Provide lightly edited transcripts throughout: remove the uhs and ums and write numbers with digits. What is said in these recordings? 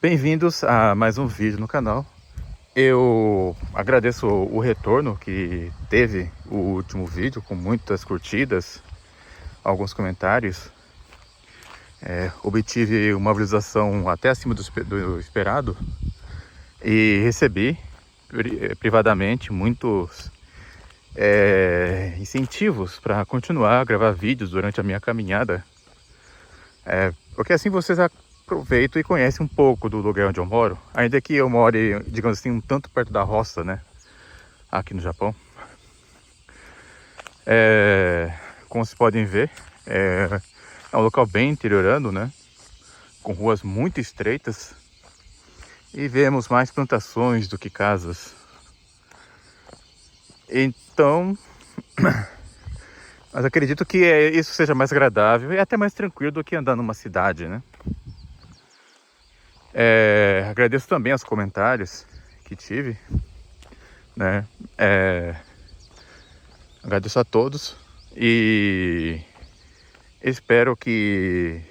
Bem-vindos a mais um vídeo no canal. Eu agradeço o retorno que teve o último vídeo, com muitas curtidas, alguns comentários. Obtive uma visualização até acima do esperado e recebi privadamente muitos incentivos para continuar a gravar vídeos durante a minha caminhada, porque assim vocês aproveitam e conhecem um pouco do lugar onde eu moro, ainda que eu more, digamos assim, um tanto perto da roça, né, aqui no Japão. Como vocês podem ver, é um local bem interiorano, né, com ruas muito estreitas, e vemos mais plantações do que casas. Então, mas acredito que isso seja mais agradável e até mais tranquilo do que andar numa cidade, né? Agradeço também os comentários que tive, né? Agradeço a todos e espero que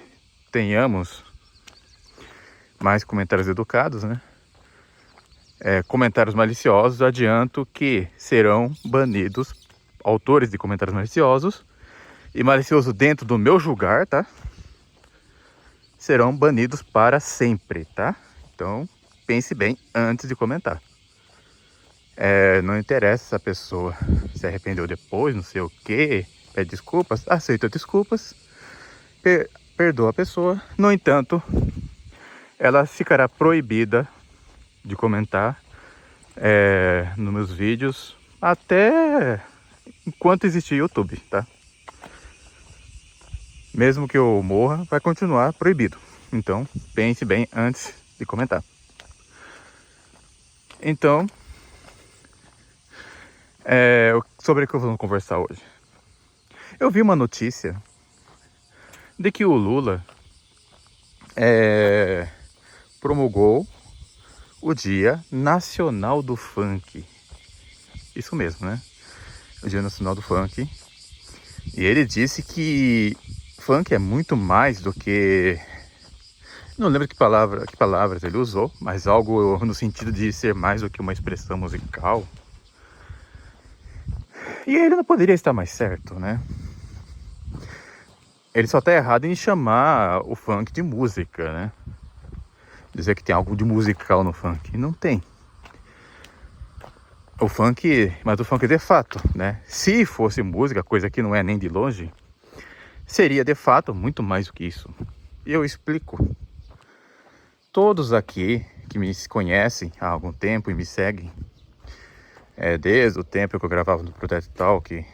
tenhamos mais comentários educados, né? Comentários maliciosos, adianto que serão banidos. Autores de comentários maliciosos e malicioso dentro do meu julgar, tá? Serão banidos para sempre, tá? Então, pense bem antes de comentar. Não interessa se a pessoa se arrependeu depois, não sei o que, pede desculpas, aceita desculpas, perdoa a pessoa. No entanto, ela ficará proibida de comentar nos meus vídeos até enquanto existir YouTube, tá? Mesmo que eu morra, vai continuar proibido. Então, pense bem antes de comentar. Então, sobre o que eu vou conversar hoje. Eu vi uma notícia de que o Lula promulgou o Dia Nacional do Funk. Isso mesmo, né? O Dia Nacional do Funk. E ele disse que funk é muito mais do que... Não lembro que palavras ele usou, mas algo no sentido de ser mais do que uma expressão musical. E ele não poderia estar mais certo, né? Ele só tá errado em chamar o funk de música, né? Dizer que tem algo de musical no funk. Não tem. Mas o funk de fato, né? Se fosse música, coisa que não é nem de longe, seria de fato muito mais do que isso. E eu explico. Todos aqui que me conhecem há algum tempo e me seguem, desde o tempo que eu gravava no Protesto Talk,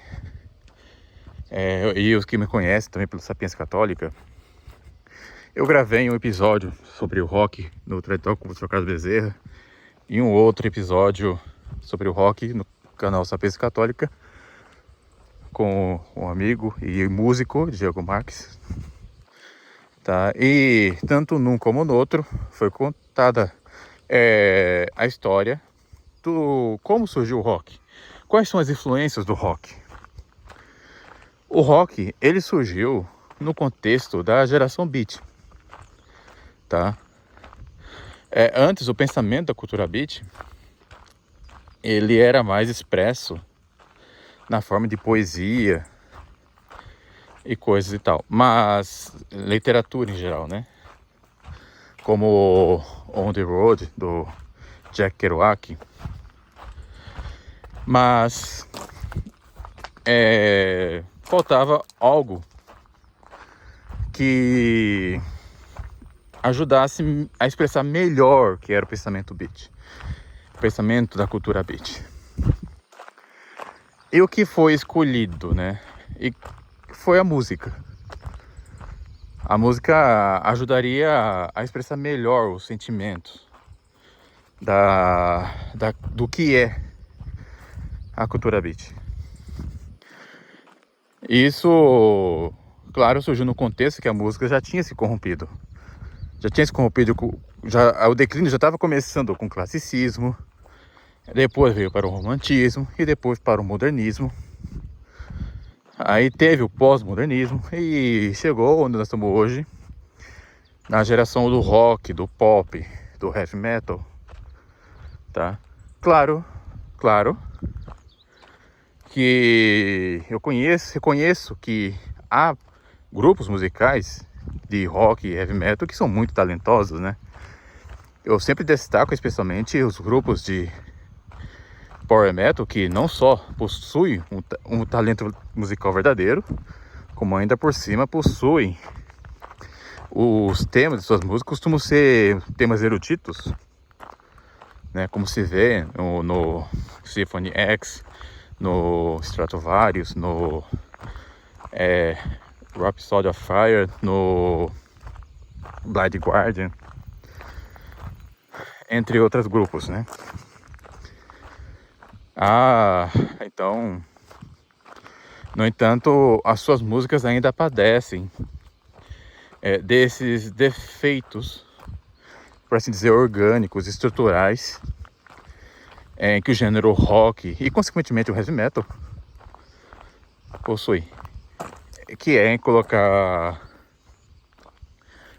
e os que me conhecem também pelo Sapiência Católica, eu gravei um episódio sobre o rock no Protesto Talk com o Sr. Carlos Bezerra e um outro episódio sobre o rock no canal Sapiência Católica com um amigo e músico, Diego Marques, tá? E tanto num como no outro foi contada a história do como surgiu o rock, quais são as influências do rock. O rock, ele surgiu no contexto da geração beat, tá? Antes, o pensamento da cultura beat, ele era mais expresso na forma de poesia e coisas e tal, mas literatura em geral, né? Como On the Road, do Jack Kerouac. Mas faltava algo que ajudasse a expressar melhor o que era o pensamento beat, o pensamento da cultura beat. E o que foi escolhido, né? E foi a música. A música ajudaria a expressar melhor os sentimentos do que é a cultura beat. Isso, claro, surgiu no contexto que a música já tinha se corrompido. O declínio já estava começando com o classicismo, depois veio para o romantismo e depois para o modernismo. Aí teve o pós-modernismo e chegou onde nós estamos hoje, na geração do rock, do pop, do heavy metal, tá? Claro que eu reconheço que há grupos musicais de rock e heavy metal que são muito talentosos, né? Eu sempre destaco especialmente os grupos de power metal que não só possuem um talento musical verdadeiro, como ainda por cima possuem os temas de suas músicas costumam ser temas eruditos, né? Como se vê no Symphony X, no Stratovarius, no Rhapsody of Fire, no Blind Guardian, entre outros grupos, né? Então, no entanto, as suas músicas ainda padecem desses defeitos, por assim dizer, orgânicos, estruturais, que o gênero rock e, consequentemente, o heavy metal possui, que é colocar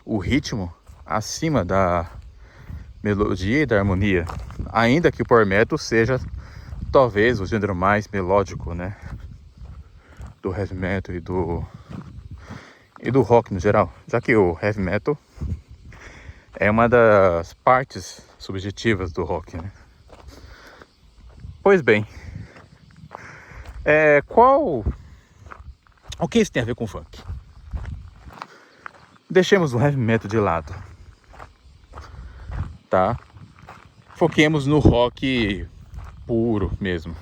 o ritmo acima da melodia e da harmonia, ainda que o power metal seja talvez o gênero mais melódico, né, do heavy metal e do rock no geral, já que o heavy metal é uma das partes subjetivas do rock, né? Pois bem, o que isso tem a ver com funk? Deixemos o heavy metal de lado, tá? Foquemos no rock puro mesmo.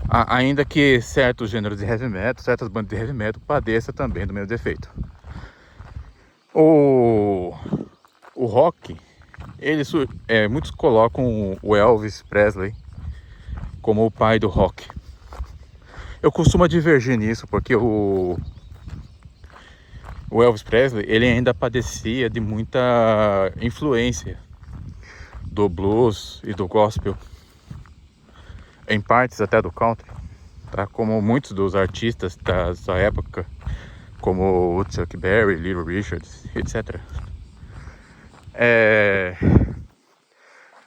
Ainda que certos gêneros de heavy metal, certas bandas de heavy metal padeçam também do mesmo defeito. O rock, muitos colocam o Elvis Presley como o pai do rock. Eu costumo divergir nisso porque o Elvis Presley, ele ainda padecia de muita influência do blues e do gospel, em partes até do country, tá? Como muitos dos artistas da sua época, como o Chuck Berry, Little Richard, etc.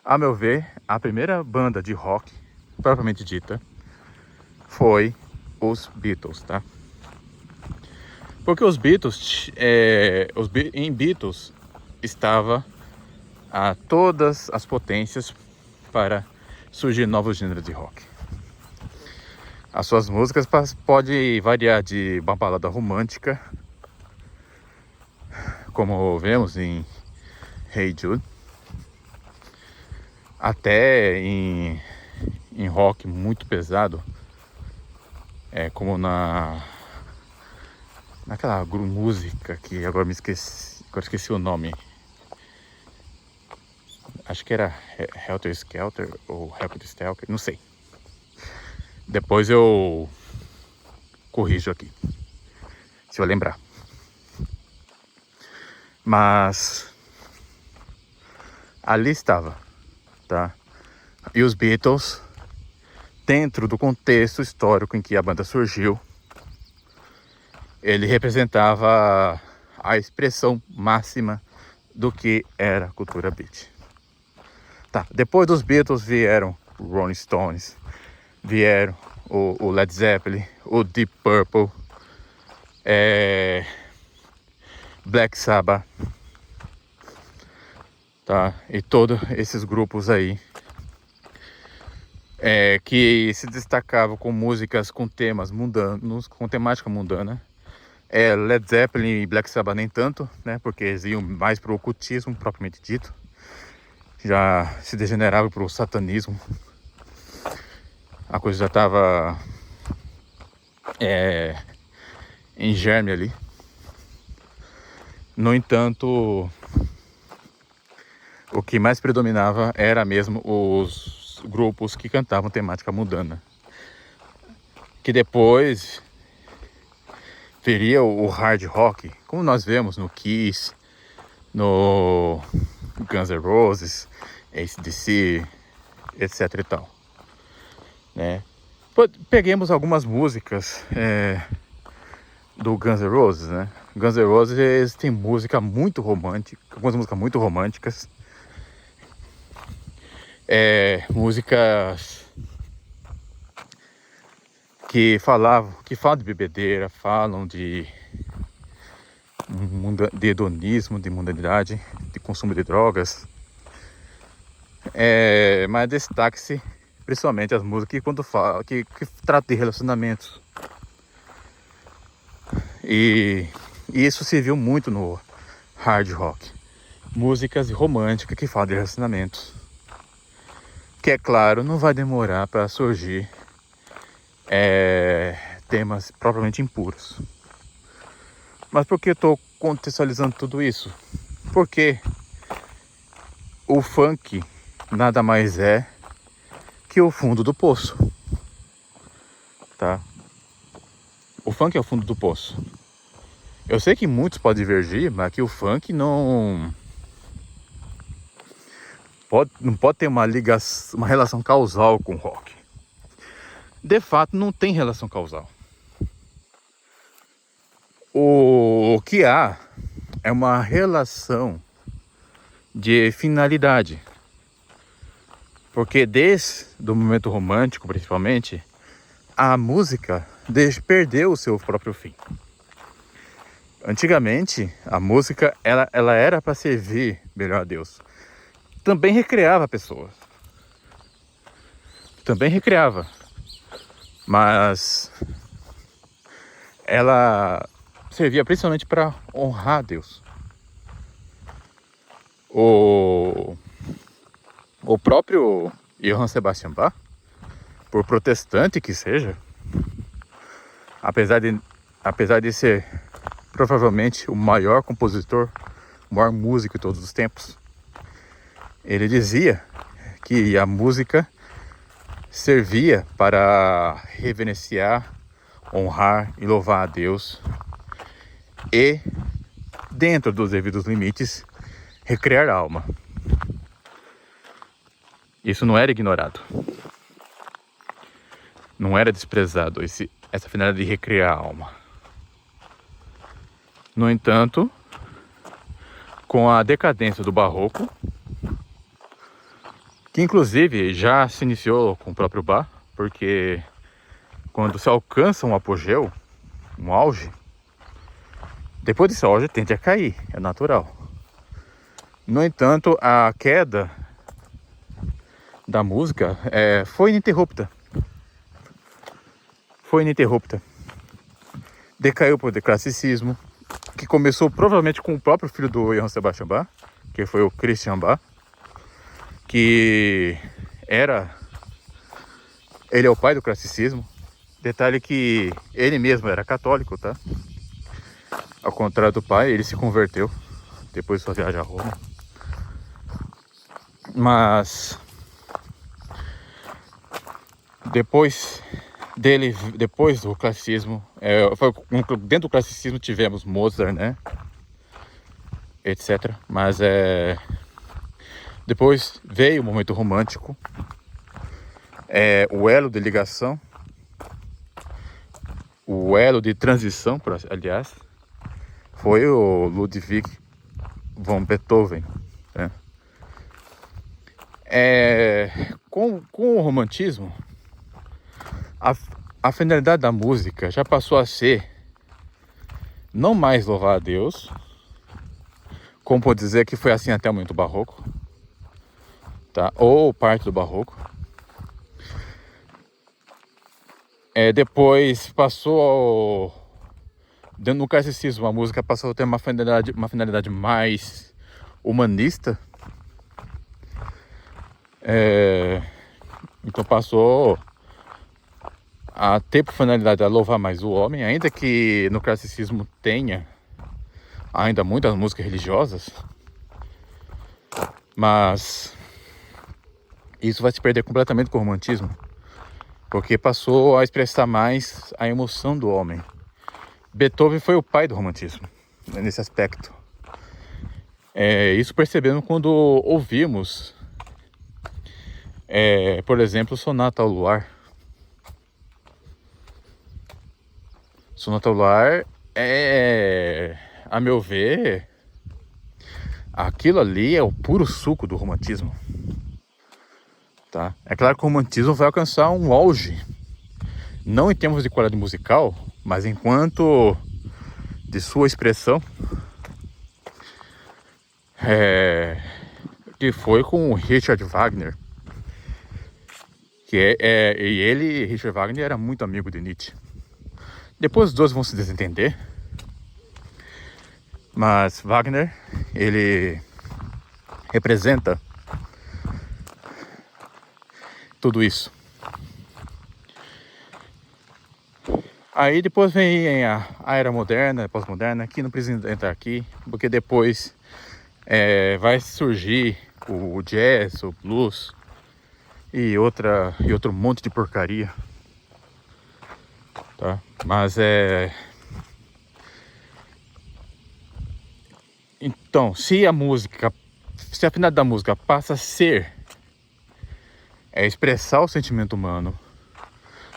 A meu ver, a primeira banda de rock propriamente dita foi os Beatles, tá? Porque os Beatles, em Beatles estava todas as potências para surgir novos gêneros de rock. As suas músicas podem variar de uma balada romântica, como vemos em Hey Jude, até em rock muito pesado, como naquela música que agora esqueci o nome. Acho que era Helter Skelter ou Helter Skelter, não sei. Depois eu corrijo aqui, se eu lembrar. Mas ali estava, tá? E os Beatles, dentro do contexto histórico em que a banda surgiu, ele representava a expressão máxima do que era a cultura beat. Tá, depois dos Beatles vieram o Rolling Stones, vieram o Led Zeppelin, o Deep Purple, Black Sabbath, tá? E todos esses grupos aí que se destacavam com músicas com temas mundanos, com temática mundana. Led Zeppelin e Black Sabbath nem tanto, né? Porque eles iam mais pro ocultismo propriamente dito, já se degenerava pro satanismo. A coisa já estava em germe ali. No entanto, o que mais predominava era mesmo os grupos que cantavam temática mundana, que depois viria o hard rock, como nós vemos no Kiss, no Guns N' Roses, AC/DC, etc e tal, né? Peguemos algumas músicas do Guns N' Roses, né? Guns N' Roses tem música muito romântica, algumas músicas muito românticas. Músicas que falam de bebedeira, falam de hedonismo, de mundanidade, de consumo de drogas. Mas destaque-se principalmente as músicas que quando fala, que tratam de relacionamentos. E isso se viu muito no hard rock. Músicas românticas que falam de relacionamentos. Que, é claro, não vai demorar para surgir temas propriamente impuros. Mas por que eu estou contextualizando tudo isso? Porque o funk nada mais é que o fundo do poço, tá? O funk é o fundo do poço. Eu sei que muitos podem divergir, mas que o funk não pode ter uma ligação, uma relação causal com o rock. De fato, não tem relação causal. O que há é uma relação de finalidade. Porque desde o momento romântico, principalmente, a música perdeu o seu próprio fim. Antigamente, a música ela era para servir melhor a Deus. Também recreava pessoas. Também recreava. Mas ela servia principalmente para honrar a Deus. O próprio Johann Sebastian Bach, por protestante que seja, apesar de ser provavelmente o maior compositor, o maior músico de todos os tempos, ele dizia que a música servia para reverenciar, honrar e louvar a Deus e, dentro dos devidos limites, recriar a alma. Isso não era ignorado, não era desprezado, essa finalidade de recriar a alma. No entanto, com a decadência do barroco, que inclusive já se iniciou com o próprio Bach, porque quando se alcança um apogeu, um auge, depois desse auge tende a cair, é natural. No entanto, a queda da música foi ininterrupta. Decaiu para o classicismo, que começou provavelmente com o próprio filho do Johann Sebastian Bach, que foi o Christian Bach, que ele é o pai do classicismo. Detalhe que ele mesmo era católico, tá? Ao contrário do pai, ele se converteu depois de sua viagem a Roma. Mas depois do classicismo, dentro do classicismo tivemos Mozart, né? Etc. Mas depois veio o momento romântico, o elo de ligação, o elo de transição, aliás, foi o Ludwig von Beethoven, né? Com o romantismo, a finalidade da música já passou a ser não mais louvar a Deus, como pode dizer que foi assim até o momento barroco, tá? Ou parte do barroco. Depois passou no classicismo, a música passou a ter uma finalidade mais humanista. Então passou a ter por finalidade a louvar mais o homem, ainda que no classicismo tenha ainda muitas músicas religiosas, mas isso vai se perder completamente com o romantismo, porque passou a expressar mais a emoção do homem. Beethoven foi o pai do romantismo, né, nesse aspecto. Isso percebemos quando ouvimos, por exemplo, Sonata ao Luar. Sonata ao Luar A meu ver, aquilo ali é o puro suco do romantismo, tá? É claro que o romantismo vai alcançar um auge, não em termos de qualidade musical, mas enquanto de sua expressão, que foi com o Richard Wagner, Richard Wagner, era muito amigo de Nietzsche. Depois os dois vão se desentender, mas Wagner, ele representa tudo isso. Aí depois vem a era moderna, pós-moderna, que não precisa entrar aqui, porque depois vai surgir o jazz, o blues e outro monte de porcaria, tá? Mas então, se a finalidade da música passa a ser expressar o sentimento humano,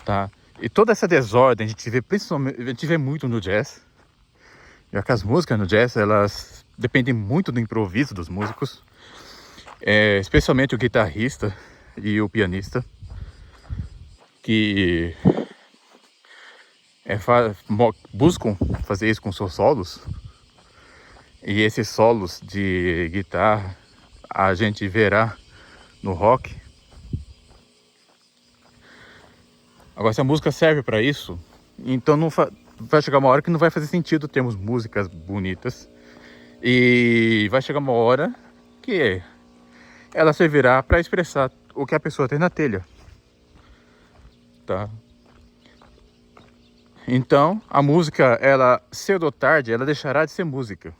tá? E toda essa desordem a gente vê muito no jazz, já que as músicas no jazz, elas dependem muito do improviso dos músicos, especialmente o guitarrista e o pianista, que buscam fazer isso com seus solos. E esses solos de guitarra a gente verá no rock. Agora, se a música serve para isso, então vai chegar uma hora que não vai fazer sentido termos músicas bonitas. E vai chegar uma hora que ela servirá para expressar o que a pessoa tem na telha, tá? Então, a música, ela cedo ou tarde, ela deixará de ser música.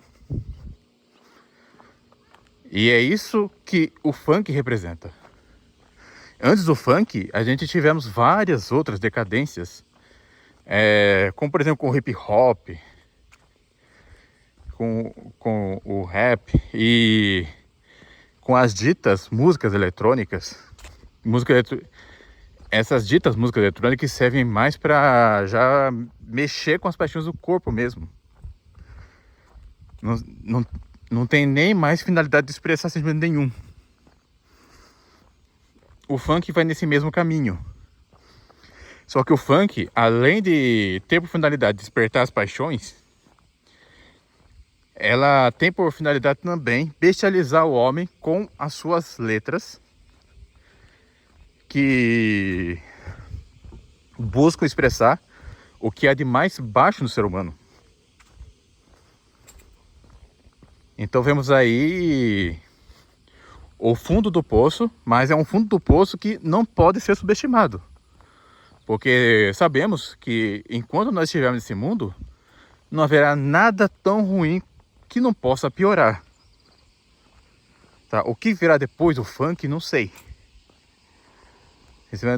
E é isso que o funk representa. Antes do funk, a gente tivemos várias outras decadências, como por exemplo com o hip hop, com o rap e com as ditas músicas eletrônicas. Essas ditas músicas eletrônicas servem mais para já mexer com as paixões do corpo mesmo. Não tem nem mais finalidade de expressar sentimento nenhum. O funk vai nesse mesmo caminho. Só que o funk, além de ter por finalidade despertar as paixões, ela tem por finalidade também bestializar o homem com as suas letras, que buscam expressar o que há de mais baixo no ser humano. Então vemos aí o fundo do poço, mas é um fundo do poço que não pode ser subestimado. Porque sabemos que enquanto nós estivermos nesse mundo, não haverá nada tão ruim que não possa piorar. Tá? O que virá depois do funk, não sei.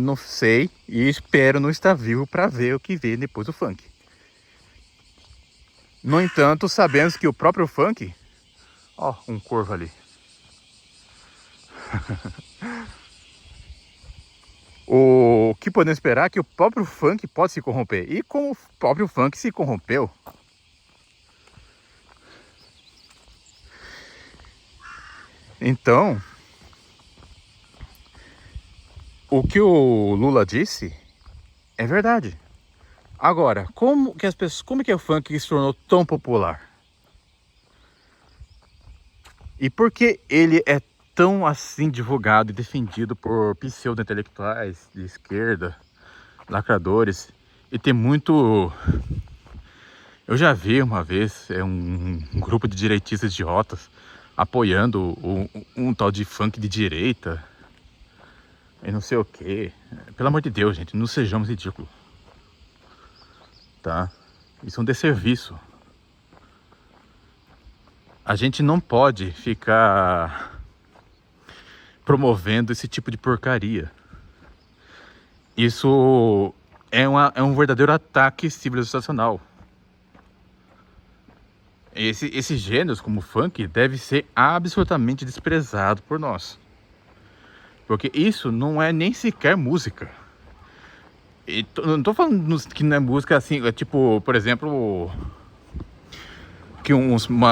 Não sei e espero não estar vivo para ver o que vem depois do funk. No entanto, sabemos que o próprio funk... Ó, um corvo ali. O que podemos esperar é que o próprio funk pode se corromper. E como o próprio funk se corrompeu, então, o que o Lula disse é verdade. Agora, como que o funk se tornou tão popular? E por que ele é tão assim divulgado e defendido por pseudo-intelectuais de esquerda, lacradores, e tem muito... Eu já vi uma vez um grupo de direitistas idiotas apoiando um tal de funk de direita e não sei o que. Pelo amor de Deus, gente, não sejamos ridículos, tá? Isso é um desserviço. A gente não pode ficar promovendo esse tipo de porcaria. Isso é um verdadeiro ataque civilizacional. Esses gêneros, como o funk, deve ser absolutamente desprezado por nós. Porque isso não é nem sequer música. Não tô falando que não é música assim, tipo, por exemplo,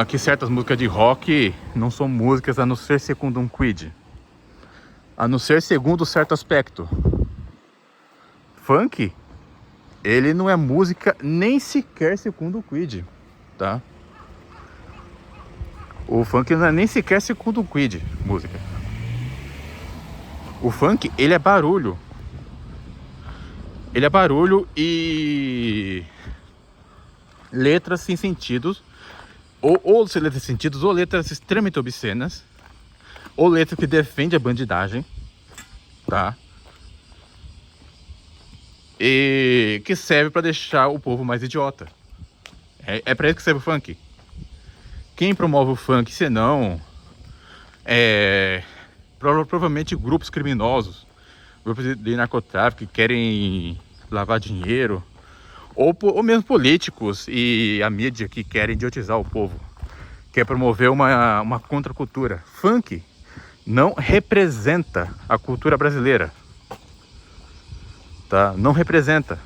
que certas músicas de rock não são músicas a não ser segundo um quid. A não ser segundo certo aspecto. Funk, ele não é música nem sequer segundo o quid, tá? O funk não é nem sequer segundo o quid, música. O funk, ele é barulho. Ele é barulho e letras sem sentidos, ou letras sem sentidos, ou letras extremamente obscenas, ou letras que defendem a bandidagem, tá? E que serve para deixar o povo mais idiota. É para isso que serve o funk. Quem promove o funk, senão provavelmente grupos criminosos, grupos de narcotráfico que querem lavar dinheiro, ou mesmo políticos e a mídia que querem idiotizar o povo, quer promover uma contracultura. Funk não representa a cultura brasileira, tá? Não representa.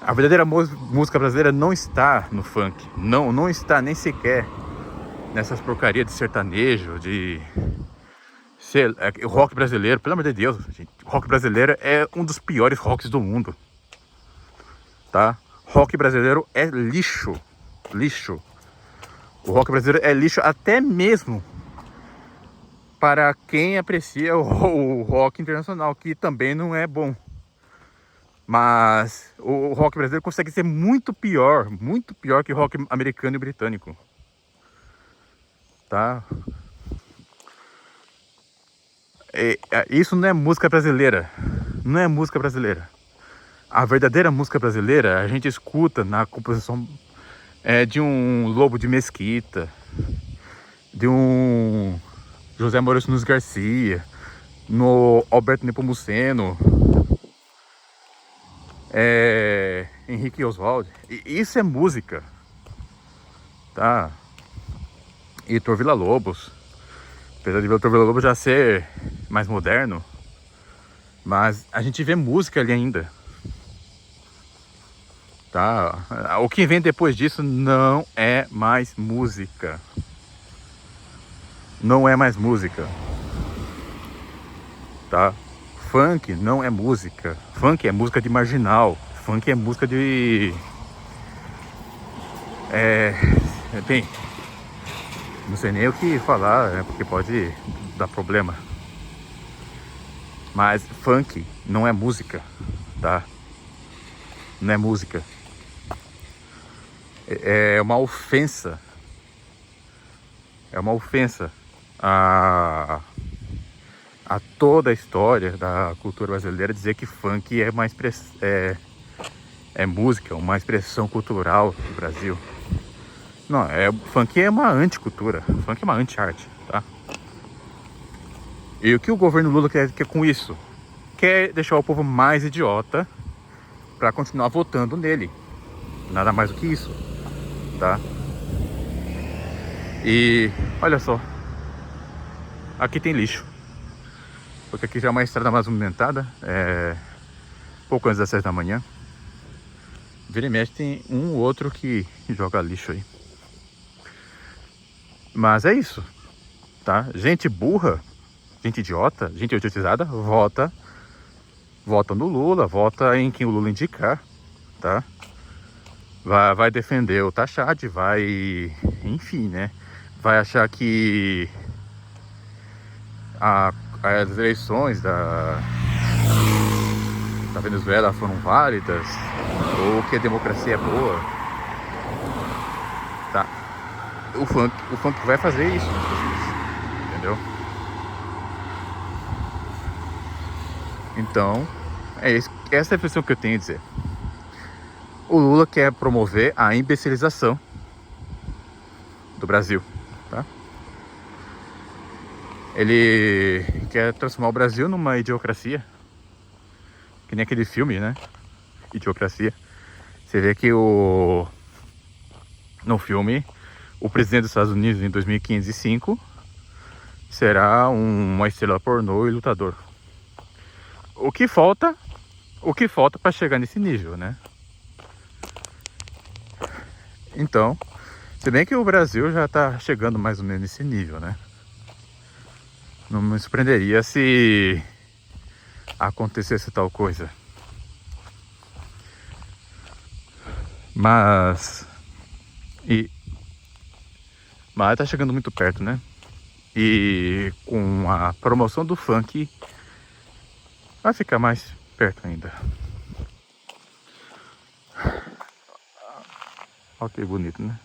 A verdadeira música brasileira não está no funk, não está nem sequer nessas porcarias de sertanejo, o rock brasileiro. Pelo amor de Deus, gente, o rock brasileiro é um dos piores rocks do mundo, tá? Rock brasileiro é lixo. O rock brasileiro é lixo até mesmo para quem aprecia o rock internacional, que também não é bom. Mas o rock brasileiro consegue ser muito pior que o rock americano e britânico, tá? Isso não é música brasileira. Não é música brasileira. A verdadeira música brasileira a gente escuta na composição de um Lobo de Mesquita, de um José Maurício Nunes Garcia, no Alberto Nepomuceno, Henrique Oswald. Isso é música, tá? E Heitor Villa-Lobos, apesar de Heitor Villa-Lobos já ser mais moderno, mas a gente vê música ali ainda, tá? O que vem depois disso não é mais música. Não é mais música, tá? Funk não é música. Funk é música de marginal. Funk é música de... Bem, não sei nem o que falar, né? Porque pode dar problema. Mas funk não é música, tá? Não é música. É uma ofensa. É uma ofensa a toda a história da cultura brasileira dizer que funk é música, uma expressão cultural do Brasil. Não, funk é uma anticultura, funk é uma anti-arte, tá? E o que o governo Lula quer com isso? Quer deixar o povo mais idiota para continuar votando nele. Nada mais do que isso, tá? E olha só, aqui tem lixo, porque aqui já é uma estrada mais movimentada, pouco antes das 6 da manhã. Vira e mexe tem um ou outro que joga lixo aí. Mas é isso, tá? Gente burra, gente idiota, gente idiotizada, vota no Lula, vota em quem o Lula indicar, tá? Vai defender o Tachad, enfim, né? Vai achar que as eleições da Venezuela foram válidas, ou que a democracia é boa, tá? O funk vai fazer isso, entendeu? Então, essa é a impressão que eu tenho a dizer. O Lula quer promover a imbecilização do Brasil, tá? Ele quer transformar o Brasil numa idiocracia, que nem aquele filme, né? Idiocracia. Você vê que no filme, o presidente dos Estados Unidos em 2005 será uma estrela pornô e lutador. O que falta para chegar nesse nível, né? Então, Se bem que o Brasil já tá chegando mais ou menos nesse nível, né? Não me surpreenderia se acontecesse tal coisa. Mas tá chegando muito perto, né? E com a promoção do funk vai ficar mais perto ainda. Olha que bonito, né?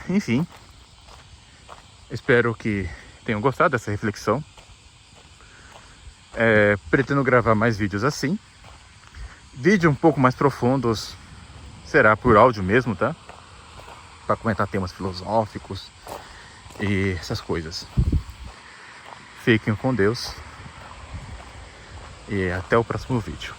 Enfim, espero que tenham gostado dessa reflexão. Pretendo gravar mais vídeos assim. Vídeos um pouco mais profundos será por áudio mesmo, tá? Para comentar temas filosóficos e essas coisas. Fiquem com Deus e até o próximo vídeo.